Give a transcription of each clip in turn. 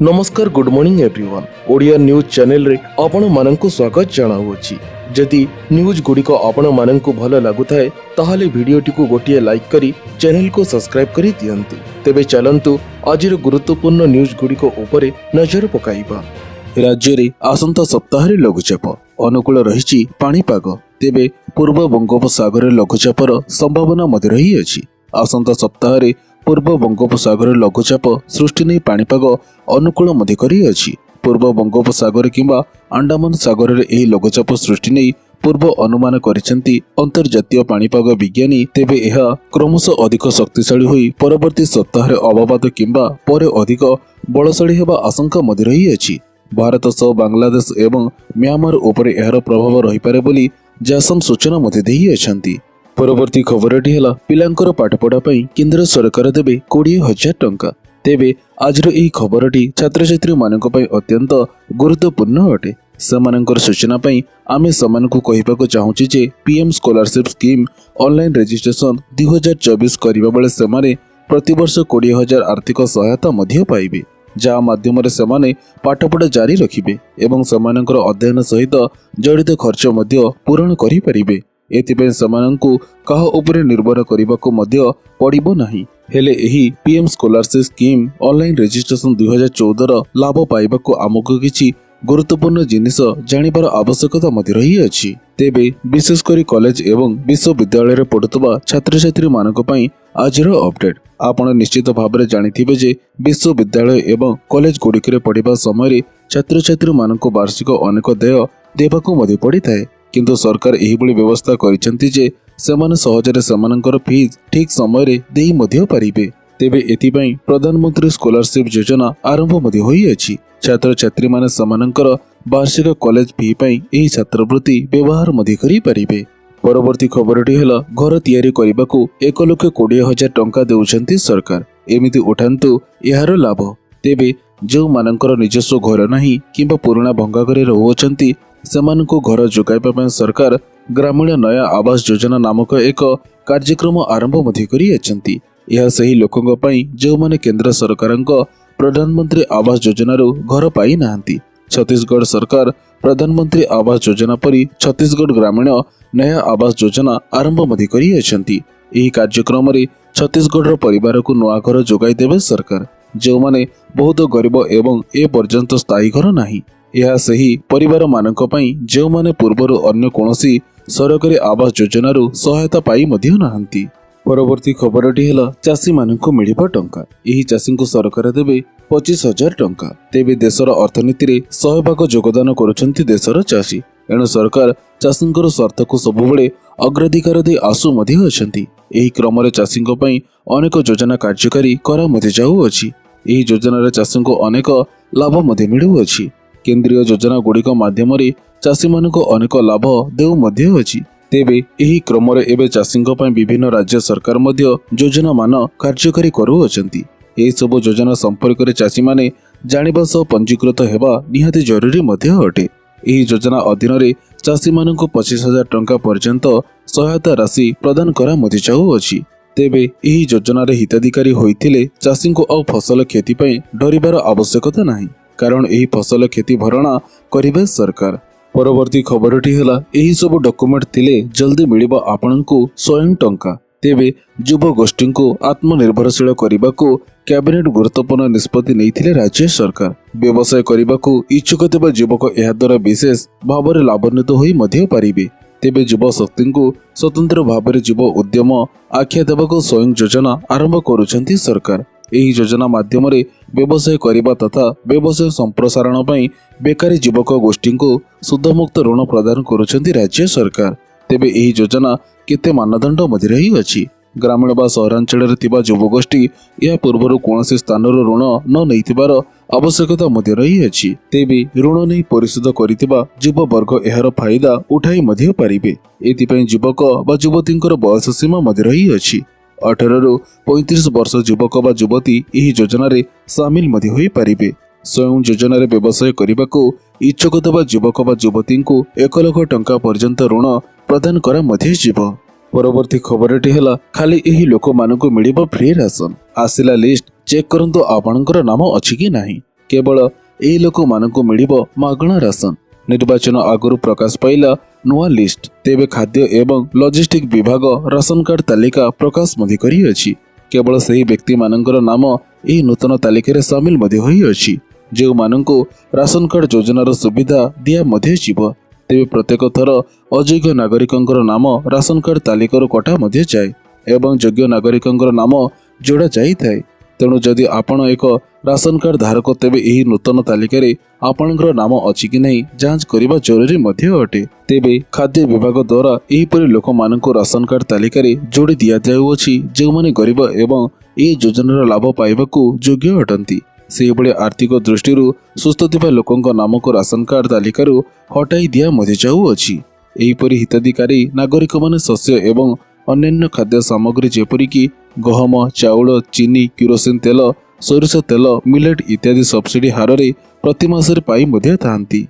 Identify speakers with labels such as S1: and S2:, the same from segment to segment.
S1: नमस्कार good morning everyone Odia news channel रे आपण माननकु स्वागत जणाउछि। जदि न्यूज गुडिको आपण माननकु भलो लागुथाय ताहाले भिडियोटी को गोटिए लाइक करी चैनल को सब्सक्राइब करी दियंतु। तेबे चलंतु आजिर गुरुत्वपूर्ण न्यूज गुडिको उपरे नजर पकाइबा। राज्य रे आसंता सप्ताह रे लघुचाप अनुकूल रहिछि पाणीपाग। तेबे पूर्व बंगोपसागर लघुचापर संभावना मध्य रही अछि। आसंता सप्ताह रे पूर्व बंगोपसागर लघुचाप सृष्टि नहीं पाणीपाग अनुकूल मध्य करी अछि। पूर्व बंगोपसागर किंबा अंडमान सागर रे एही लघुचाप सृष्टि नहीं पूर्व अनुमान करिसेंती अंतर्जातीय पाणीपाग विज्ञानी। तेबे यह क्रमशः अधिक शक्तिशाली होई परवर्ती सप्ताह रे अवपात किंबा परे अधिक बलशाली हेबा आशंका मध्य रही अछि। भारत सह बांग्लादेश एवं म्यांमार उपरे एहार प्रभाव रही पारे बोली जासन सूचना मध्य देई अछंती। परवर्ती खबरटी है पिलांकर पाठपढ़ा केंद्र सरकार देवे 20,000 टंका। तेबे आजर यही खबरटी छात्र छात्री मानक पई अत्यंत गुरुत्वपूर्ण अटे। सेमानकर सूचना पई आमे समानकु कहिबाको चाहूची जे PM scholarship scheme online registration 2024 करिबा बेले सेमाने प्रतिवर्ष 20,000 आर्थिक सहायता मध्य पाइबे, जहा माध्यम सेमाने पाठपढ़ा जारी रखिबे एवं सेमानकर अध्ययन सहित जड़ित खर्च मध्य पूरण करि परिबे। एथिपे सेमानंकु कहा उपरे निर्भर करिबाको मध्य पड़िबो नाही। हेले एही PM scholarship scheme online registration 2014 र लाभ पाइबाको आमको किछि गुरुत्वपूर्ण जिनिस जानिबार आवश्यकता मध्य रही अछि। तेबे विशेष करी कॉलेज एवं विश्वविद्यालय रे पढुतबा छात्र छात्री मानक पई आजिर अपडेट। आपण निश्चित भाबरे जानिथिबे जे विश्वविद्यालय एवं कॉलेज गुडिकरे पढिबा समय छात्र छात्री मानक वार्षिक अनेक देय देबाको मध्य पड़िथाय, किंतु सरकार एही बळी व्यवस्था करिसेंती जे सेमाने सहजरे सेमानकर फीस ठीक समय रे देई मध्य पारिबे। तेबे एथिपई प्रधानमंत्री स्कॉलरशिप योजना आरंभ मध्य होई अछि। छात्र छात्री माने सेमानकर वार्षिक कॉलेज फी पई एही छात्रवृत्ति व्यवहार मध्य करि पारिबे। परवर्ती खबरटी हेला घर तयारी करिबाकू 1,20,000 टंका देउछंती सरकार। एमिति उठांतु एहार लाभ। तेबे जो मानकर निजस्व घर नाही किंबा पुराना भंगा घरे रहुछंती सेमानकु घर जोगाइबा पई सरकार ग्रामीण नया आवास योजना नामक एक कार्यक्रम आरंभ मध्य करि अछंती। यह सही लोकंग पई जो माने केंद्र सरकारंक प्रधानमंत्री आवास योजना रो घर पाई नाहंती। छत्तीसगढ़ सरकार प्रधानमंत्री आवास योजना परी छत्तीसगढ़ ग्रामीण नया आवास योजना आरंभ मध्य करि अछंती। एही कार्यक्रम रे छत्तीसगढ़ रो परिवार को नया घर जोगाई देबे सरकार, जो माने बहुत गरीब एवं ए पर्यंत स्थायी घर नाही। यह सही परिवार मानक पई जो माने पूर्वरु अन्य कोनोसी सरकारी आवास योजना रो सहायता पाई मध्य नाहंती। परवर्ती खबरटी हेला चासी मानकु मिलिबा टंका। एही चासी को सरकार देबे 25,000 टंका। तेबे देशर अर्थनीति रे 100% योगदान करूछंती देशर चासी। एणु सरकार चासींकर स्वार्थ को सबुबळे अग्राधिकार दे आसु मध्य अछंती। एही क्रम रे चासींक पई अनेक योजना कार्यकारी करा मध्य जाउ अछि। एही योजना रे चासींको अनेक लाभ मध्य मिलु अछि। केंद्रीय योजना गुड़िक माध्यम चाषी मानक अनेक लाभ देउ मध्य अछि। तेबे एही क्रम रे एबे चाषींक पई विभिन्न राज्य सरकार मध्य योजना मान कार्यकारी करू अछंती। एही सब योजना संपर्क रे चाषी माने जानिबा सह पंजीकृत हेबा निहाती जरूरी मध्य अटे। एही योजना अधीन रे चाषी मानक 25,000 टंका पर्यंत सहायता राशि प्रदान करा मध्य जाउ अछि। तेबे एही योजना रे हिताधिकारी होइथिले चाषींको आ फसल क्षति पई डरिबार आवश्यकता नाही, कारण एही फसल क्षति भरणा करिबे सरकार। परवर्ती खबरटी हेला एही सब डॉक्यूमेंट थिले जल्दी मिलिबा आपनकु 100 टंका। तेबे युव गोष्ठी को आत्मनिर्भरशील करिबाकू कैबिनेट गुरुत्वपूर्ण निष्पत्ति नैथिले राज्य सरकार। व्यवसाय करिबाकू इच्छुक थिबा युवक एहा द्वारा विशेष भाबरे लाभान्वित होई मध्य पारिबे। तेबे युव शक्ति को स्वतंत्र भाबरे युव उद्यम आख्या देबाकू स्वयं योजना आरंभ करूछंती सरकार। एही योजना माध्यम रे व्यवसाय करिबा तथा व्यवसाय संप्रसारण पई बेकारी युवक गोष्ठी को सुधमुक्त ऋण प्रदान करूछंती राज्य सरकार। तेबे एही योजना केते मानदंड मध्य रही अछि। ग्रामीण बा सहरांचल रे थिबा युव गोष्ठी या पूर्वरु कोनोसी स्थानरो ऋण न नैथिबार आवश्यकता मध्य रही अछि। तेबे ऋण नै परिशोध करिथिबा युव वर्ग एहार फायदा उठाई मध्य पारिबे। एथि पई युवक बा युवतींकर बयस सीमा मध्य रही अछि। 18 रु 35 वर्ष युवक बा युवती एही योजना रे शामिल मध्य होई पारिबे। स्वयं योजना रे व्यवसाय करिबाकू इच्छुक थबा युवक बा युवती को 1 लाख टंका पर्यंत ऋण प्रदान करा मध्य जीव। परवर्ती खबरटी हेला खाली एही लोक मानकु मिलिबो फ्री राशन। आसिला लिस्ट चेक करंतु आपनकर नाम अछि कि नाही।
S2: केवल एही लोकमानंकु मिलिबो मागणा राशन। निर्वाचन आगुरु प्रकाश पाइला नुआ लिस्ट। तेबे खाद्य एवं लॉजिस्टिक विभाग राशन कार्ड तालिका प्रकाश मध्य करिअछि। केवल सही व्यक्ति मानकर नाम एही नूतन तालिका सामिल मध्य होई अछि, जो मानंकु राशन कार्ड योजनार सुविधा दिया मध्य जीव। तेबे प्रत्येक थर अयोग्य नागरिकंकर नाम राशन कार्ड तालिकार कटा मध्य जाए एवं योग्य नागरिकंकर नाम जोड़ा जाइए। तेणु जदि आपण एक राशन कार्ड धारक तेबे एही नूतन तालिकार आपणकर नाम अछि कि नहीं जांच करबा जरूरी मध्य अटे। तेबे खाद्य विभाग द्वारा एहीपरि लोकमानंकु राशन कार्ड तालिकार जोड़ी दिया जाउछि जो माने गरीब एवं ए योजनार लाभ पाइबाकू योग्य अटंती। सेहिभଳି आर्थिक दृष्टिରୁ ସୁସ୍ଥ ଥିବା ଲୋକଙ୍କ ନାମକୁ ରାସନ କାର୍ଡ ତାଲିକାରୁ ହଟାଇ ଦିଆ ମଧ୍ୟ ଯାଉଅଛି। ଏହିପରି ହିତାଧିକାରୀ ନାଗରିକମାନେ ଶସ୍ୟ ଏବଂ ଅନ୍ୟାନ୍ୟ ଖାଦ୍ୟ ସାମଗ୍ରୀ ଯେପରିକି ଗହମ, ଚାଉଳ, ଚିନି, କିରୋସିନ ତେଲ, ସୋରିଷ ତେଲ, ମିଲେଟ୍ ଇତ୍ୟାଦି ସବସିଡି ହାରରେ ପ୍ରତି ମାସରେ ପାଇ ମଧ୍ୟ ଥାନ୍ତି।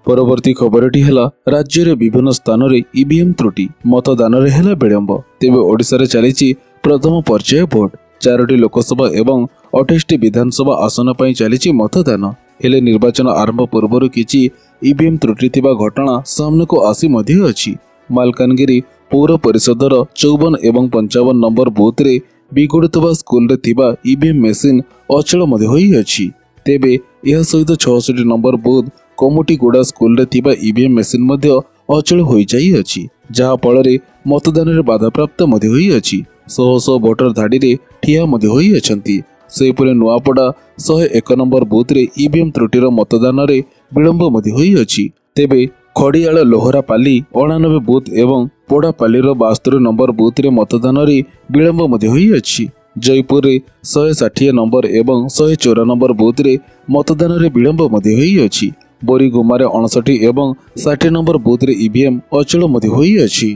S2: ପରବର୍ତ୍ତୀ ଖବରଟି ହେଲା ରାଜ୍ୟରେ ବିଭିନ୍ନ ସ୍ଥାନରେ ଇଭିଏମ୍ ତ୍ରୁଟି, ମତଦାନରେ ହେଲା ବିଳମ୍ବ। ତେବେ ଓଡ଼ିଶାରେ ଚାଲିଛି ପ୍ରଥମ ପର୍ଯ୍ୟାୟ ଭୋଟ। 4ଟି ଲୋକସଭା ଏବଂ 28ଟି ବିଧାନସଭା ଆସନ ପାଇଁ ଚାଲିଛି ମତଦାନ। ହେଲେ ନିର୍ବାଚନ ଆରମ୍ଭ ପୂର୍ବରୁ କିଛି ଇଭିଏମ୍ ତ୍ରୁଟି ଥିବା ଘଟଣା ସାମ୍ନାକୁ ଆସି ମଧ୍ୟ ଅଛି। ମାଲକାନଗିରି ପୌର ପରିଷଦର 54 ଏବଂ 55 ନମ୍ବର ବୁଥରେ ବିଗଡୁଥିବା ସ୍କୁଲରେ ଥିବା ଇଭିଏମ୍ ମେସିନ୍ ଅଚଳ ମଧ୍ୟ ହୋଇଅଛି। ତେବେ ଏହା ସହିତ 66 ନମ୍ବର ବୁଥ କମୁଟିଗୁଡା ସ୍କୁଲରେ ଥିବା ଇଭିଏମ୍ ମେସିନ୍ ମଧ୍ୟ ଅଚଳ ହୋଇଯାଇଅଛି, ଯାହା ଫଳରେ ମତଦାନରେ ବାଧାପ୍ରାପ୍ତ ମଧ୍ୟ ହୋଇଅଛି। ଶହ ଶହ ଭୋଟର ଧାଡିରେ ଠିଆ ମଧ୍ୟ ହୋଇଅଛନ୍ତି। ସେହିପରି ନୂଆପଡା 101 ନମ୍ବର ବୁଥରେ ଇଭିଏମ୍ ତ୍ରୁଟିର ମତଦାନରେ ବିଳମ୍ବ ମଧ୍ୟ ହୋଇଅଛି। ତେବେ ଖଡିଆଳ ଲୋହରାପାଲି 99 ବୁଥ ଏବଂ ପୋଡାପାଲିର 72 ନମ୍ବର ବୁଥରେ ମତଦାନରେ ବିଳମ୍ବ ମଧ୍ୟ ହୋଇଅଛି। ଜୟପୁରରେ 160 ନମ୍ବର ଏବଂ 114 ନମ୍ବର ବୁଥରେ ମତଦାନରେ ବିଳମ୍ବ ମଧ୍ୟ ହୋଇଅଛି। ବୋରିଗୁମାରେ 59 ଏବଂ 60 ନମ୍ବର ବୁଥରେ ଇଭିଏମ୍ ଅଚଳ ମଧ୍ୟ ହୋଇଅଛି।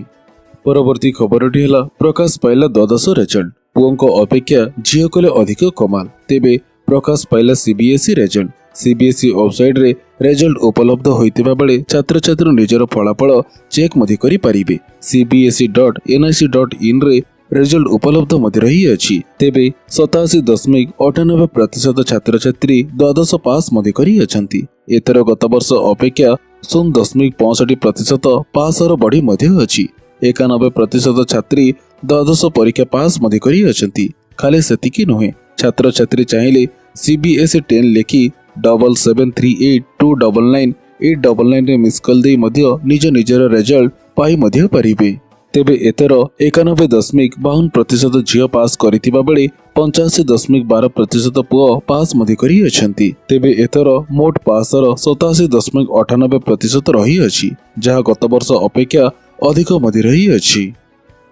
S2: ପରବର୍ତ୍ତୀ ଖବରଟି ହେଲା ପ୍ରକାଶ ପାଇଲା ଦ୍ୱାଦଶ ରେଜଲ୍ଟ। ପୁଅଙ୍କ ଅପେକ୍ଷା ଝିଅ କଲେ ଅଧିକ କମାଲ। ତେବେ ପ୍ରକାଶ ପାଇଲା ସିବିଏସ୍ଇ ରେଜଲ୍ଟ। ସିବିଏସ୍ଇ ୱେବସାଇଟରେ ରେଜଲ୍ଟ ଉପଲବ୍ଧ ହୋଇଥିବା ବେଳେ ଛାତ୍ରଛାତ୍ରୀ ନିଜର ଫଳାଫଳ ଚେକ୍ ମଧ୍ୟ କରିପାରିବେ। cbse.nic.in ରେ ରେଜଲ୍ଟ ଉପଲବ୍ଧ ମଧ୍ୟ ରହିଅଛି। ତେବେ 87.98% ଛାତ୍ରଛାତ୍ରୀ ଦ୍ୱାଦଶ ପାସ୍ ମଧ୍ୟ କରିଅଛନ୍ତି। ଏଥର ଗତ ବର୍ଷ ଅପେକ୍ଷା 0.65% ପାସ୍ ହାର ବଢି ମଧ୍ୟ ଅଛି। 91% ଛାତ୍ରୀ ଦ୍ୱାଦଶ ପରୀକ୍ଷା ପାସ୍ ମଧ୍ୟ କରିଅଛନ୍ତି। ଖାଲି ସେତିକି ନୁହେଁ, ଛାତ୍ରଛାତ୍ରୀ ଚାହିଁଲେ CBSE 10 ଲେଖି 7738299899 ରେ ମିସ୍ କଲ୍ ଦେଇ ମଧ୍ୟ ନିଜ ନିଜର ରେଜଲ୍ଟ ପାଇ ମଧ୍ୟ ପାରିବେ। ତେବେ ଏଥର 91.52% ଝିଅ ପାସ୍ କରିଥିବା ବେଳେ 85.12% ପୁଅ ପାସ୍ ମଧ୍ୟ କରିଅଛନ୍ତି। ତେବେ ଏଥର ମୋଟ ପାସ୍ ହାର 87.98% ରହିଅଛି, ଯାହା ଗତ ବର୍ଷ ଅପେକ୍ଷା ଅଧିକ ମଧ୍ୟ ରହିଅଛି।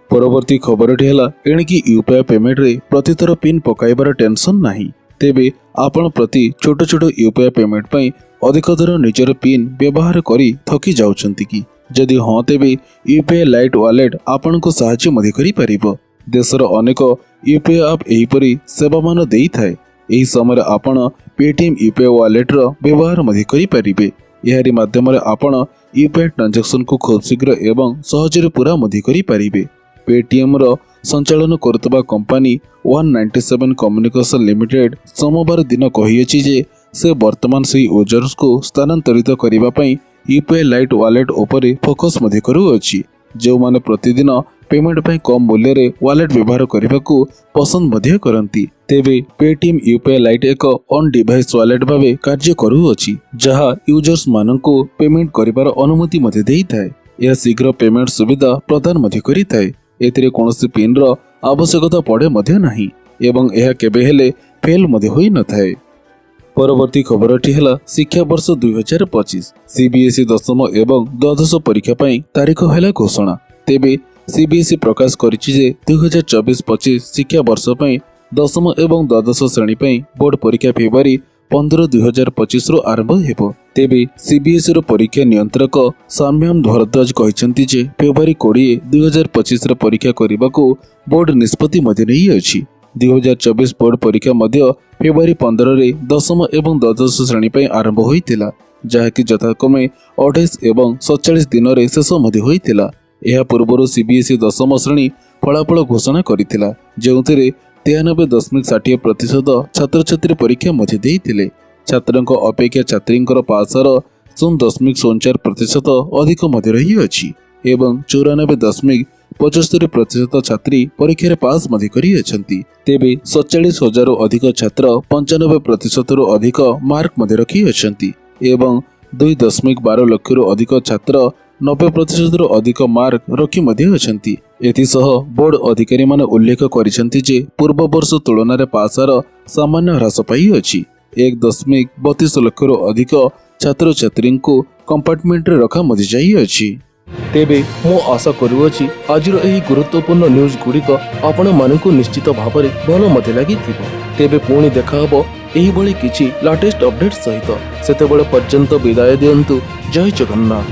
S2: ପରବର୍ତ୍ତୀ ଖବରଟି ହେଲା ଏଣିକି ୟୁପିଆଇ ପେମେଣ୍ଟରେ ପ୍ରତିଥର ପିନ୍ ପକାଇବାର ଟେନସନ୍ ନାହିଁ। ତେବେ ଆପଣ ପ୍ରତି ଛୋଟ ଛୋଟ ୟୁପିଆଇ ପେମେଣ୍ଟ ପାଇଁ ଅଧିକ ଥର ନିଜର ପିନ୍ ବ୍ୟବହାର କରି ଥକି ଯାଉଛନ୍ତି କି? ଯଦି ହଁ, ତେବେ ୟୁପିଆଇ ଲାଇଟ୍ ୱାଲେଟ୍ ଆପଣଙ୍କୁ ସାହାଯ୍ୟ ମଧ୍ୟ କରିପାରିବ। ଦେଶର ଅନେକ ୟୁପିଆଇ ଆପ୍ ଏହିପରି ସେବାମାନ ଦେଇଥାଏ। ଏହି ସମୟରେ ଆପଣ ପେଟିଏମ୍ ୟୁପିଆଇ ୱାଲେଟ୍ର ବ୍ୟବହାର ମଧ୍ୟ କରିପାରିବେ। ଏହାରି ମାଧ୍ୟମରେ ଆପଣ ୟୁପିଆଇ ଟ୍ରାଞ୍ଜାକ୍ସନକୁ ଖୁବ୍ ଶୀଘ୍ର ଏବଂ ସହଜରେ ପୁରା ମଧ୍ୟ କରିପାରିବେ। ପେଟିଏମ୍ର ସଞ୍ଚାଳନ କରୁଥିବା କମ୍ପାନୀ 197 କମ୍ୟୁନିକେସନ୍ ଲିମିଟେଡ୍ ସୋମବାର ଦିନ କହିଅଛି ଯେ ସେ ବର୍ତ୍ତମାନ ସେହି ୟୁଜର୍ସକୁ ସ୍ଥାନାନ୍ତରିତ କରିବା ପାଇଁ ୟୁପିଆଇ ଲାଇଟ୍ ୱାଲେଟ୍ ଉପରେ ଫୋକସ୍ ମଧ୍ୟ କରୁଅଛି, ଯେଉଁମାନେ ପ୍ରତିଦିନ ପେମେଣ୍ଟ ପାଇଁ କମ୍ ମୂଲ୍ୟରେ ୱାଲେଟ୍ ବ୍ୟବହାର କରିବାକୁ ପସନ୍ଦ ମଧ୍ୟ କରନ୍ତି। ତେବେ ପେଟିଏମ୍ ୟୁପିଆଇ ଲାଇଟ୍ ଏକ ଅନ୍ ଡିଭାଇସ୍ ୱାଲେଟ୍ ଭାବେ କାର୍ଯ୍ୟ କରୁଅଛି, ଯାହା ୟୁଜର୍ସ ମାନଙ୍କୁ ପେମେଣ୍ଟ କରିବାର ଅନୁମତି ମଧ୍ୟ ଦେଇଥାଏ। ଏହା ଶୀଘ୍ର ପେମେଣ୍ଟ ସୁବିଧା ପ୍ରଦାନ ମଧ୍ୟ କରିଥାଏ। ଏଥିରେ କୌଣସି ପିନ୍ର ଆବଶ୍ୟକତା ପଡ଼େ ମଧ୍ୟ ନାହିଁ ଏବଂ ଏହା କେବେ ହେଲେ ଫେଲ୍ ମଧ୍ୟ ହୋଇନଥାଏ। ପରବର୍ତ୍ତୀ ଖବରଟି ହେଲା ଶିକ୍ଷାବର୍ଷ 2025 ସିବିଏସ୍ଇ ଦଶମ ଏବଂ ଦ୍ୱାଦଶ ପରୀକ୍ଷା ପାଇଁ ତାରିଖ ହେଲା ଘୋଷଣା। ତେବେ ସିବିଏସ୍ଇ ପ୍ରକାଶ କରିଛି ଯେ 2024-25 ଶିକ୍ଷାବର୍ଷ ପାଇଁ ଦଶମ ଏବଂ ଦ୍ୱାଦଶ ଶ୍ରେଣୀ ପାଇଁ ବୋର୍ଡ ପରୀକ୍ଷା ଫେବୃଆରୀ 15, 2025ରୁ ଆରମ୍ଭ ହେବ। ତେବେ ସିବିଏସ୍ଇର ପରୀକ୍ଷା ନିୟନ୍ତ୍ରକ ସାମ୍ୟାମ୍ ଭରଦ୍ୱାଜ କହିଛନ୍ତି ଯେ ଫେବୃଆରୀ 20, 2025ରେ ପରୀକ୍ଷା କରିବାକୁ ବୋର୍ଡ ନିଷ୍ପତ୍ତି ମଧ୍ୟ ନେଇଅଛି। 2024 ବୋର୍ଡ ପରୀକ୍ଷା ମଧ୍ୟ ଫେବୃଆରୀ 15ରେ ଦଶମ ଏବଂ ଦ୍ୱାଦଶ ଶ୍ରେଣୀ ପାଇଁ ଆରମ୍ଭ ହୋଇଥିଲା, ଯାହାକି ଯଥାକ୍ରମେ 28 ଏବଂ 47 ଦିନରେ ଶେଷ ମଧ୍ୟ ହୋଇଥିଲା। ଏହା ପୂର୍ବରୁ ସିବିଏସ୍ଇ ଦଶମ ଶ୍ରେଣୀ ଫଳାଫଳ ଘୋଷଣା କରିଥିଲା, ଯେଉଁଥିରେ 93.60% ଛାତ୍ରଛାତ୍ରୀ ପରୀକ୍ଷା ମଧ୍ୟ ଦେଇଥିଲେ। ଛାତ୍ରଙ୍କ ଅପେକ୍ଷା ଛାତ୍ରୀଙ୍କର ପାସ୍ ହାର 0.04% ଅଧିକ ମଧ୍ୟ ରହିଅଛି ଏବଂ 94.75% ଛାତ୍ରୀ ପରୀକ୍ଷାରେ ପାସ୍ ମଧ୍ୟ କରିଅଛନ୍ତି। ତେବେ 47,000ରୁ ଅଧିକ ଛାତ୍ର 95%ରୁ ଅଧିକ ମାର୍କ ମଧ୍ୟ ରଖିଅଛନ୍ତି ଏବଂ 2.12 ଲକ୍ଷରୁ ଅଧିକ ଛାତ୍ର 90%ରୁ ଅଧିକ ମାର୍କ ରଖି ମଧ୍ୟ ଅଛନ୍ତି। ଏଥିସହ ବୋର୍ଡ ଅଧିକାରୀମାନେ ଉଲ୍ଲେଖ କରିଛନ୍ତି ଯେ ପୂର୍ବ ବର୍ଷ ତୁଳନାରେ ପାସ୍ ହାର ସାମାନ୍ୟ ହ୍ରାସ ପାଇଅଛି। 1.32 ଲକ୍ଷରୁ ଅଧିକ ଛାତ୍ରଛାତ୍ରୀଙ୍କୁ କମ୍ପାର୍ଟମେଣ୍ଟରେ ରଖା ମଧ୍ୟ ଯାଇଅଛି।
S1: ତେବେ ମୁଁ ଆଶା କରୁଅଛି ଆଜିର ଏହି ଗୁରୁତ୍ୱପୂର୍ଣ୍ଣ ନ୍ୟୁଜ୍ ଗୁଡ଼ିକ ଆପଣମାନଙ୍କୁ ନିଶ୍ଚିତ ଭାବରେ ଭଲ ମଧ୍ୟ ଲାଗିଥିବ। ତେବେ ପୁଣି ଦେଖା ହେବ ଏହିଭଳି କିଛି ଲାଟେଷ୍ଟ ଅପଡେଟ୍ ସହିତ। ସେତେବେଳେ ପର୍ଯ୍ୟନ୍ତ ବିଦାୟ ଦିଅନ୍ତୁ। ଜୟ ଜଗନ୍ନାଥ।